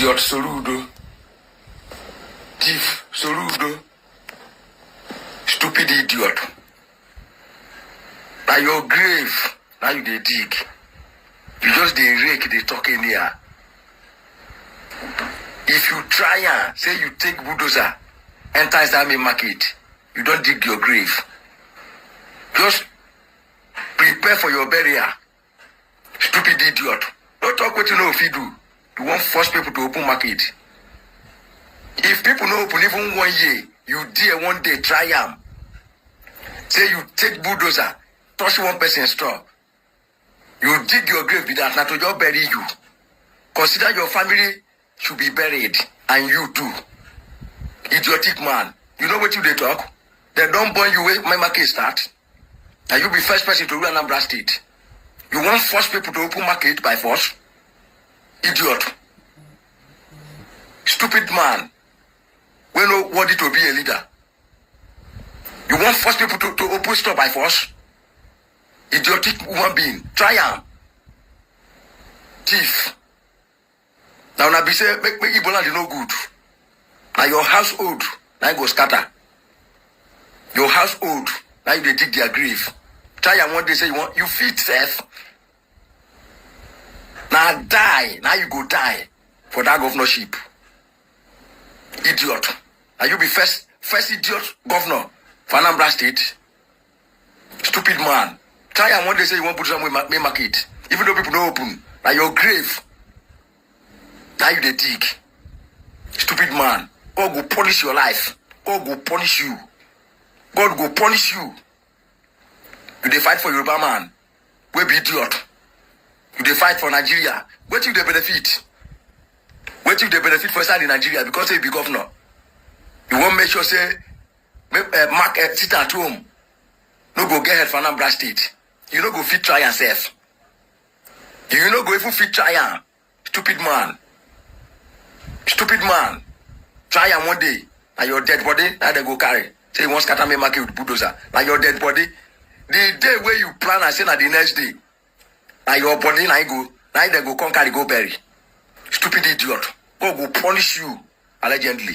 Idiot Soludo. Thief Soludo. Stupid idiot. Now your grave, now you dey dig. You just dey rake, dey talk in here. If you try and say you take bulldozer, enter inside main market, you don't dig your grave. Just prepare for your burial. Stupid idiot. Don't talk what you know if you do. You want force people to open market. If people no open even 1 year, you dare one day try am. Say you take bulldozer, touch one person's store. You dig your grave with that, not to just bury you. Consider your family should be buried, and you too. Idiotic man. You know what you dey talk? They don't burn you where my market start. And you be first person to rule Anambra State. You want force people to open market by force? Idiot. Stupid man. We know worthy to be a leader. You want force people to open store by force? Idiotic human being. Try am. Thief. Now be say make Ebola dey no good. Now your household now go scatter. Your household now you dey dig their grave. Try am one day say you fit self. Now die. Now you go die for that governorship. Idiot. Now you be first idiot governor for Anambra State. Stupid man. Try and one day say you want to put some main market. Even though people don't open. Now your grave. Now you dey dig. Stupid man. God go punish your life. God go punish you. God go punish you. You dey fight for Yoruba man. We be idiot. You dey fight for Nigeria. Wait till they benefit. Wait till they benefit for inside in Nigeria because they be governor. You won't make sure say Mark sit at home. No go get head for Anambra State. You no go fit try yourself. You no go even fit try am. Stupid man. Stupid man. Try am one day. Now your dead body, now they go carry. Say you want scatter me market with bulldozer. Now your dead body. The day where you plan and say na the next day. Now your body now they go come carry go bury. Stupid idiot. God go punish you allegedly.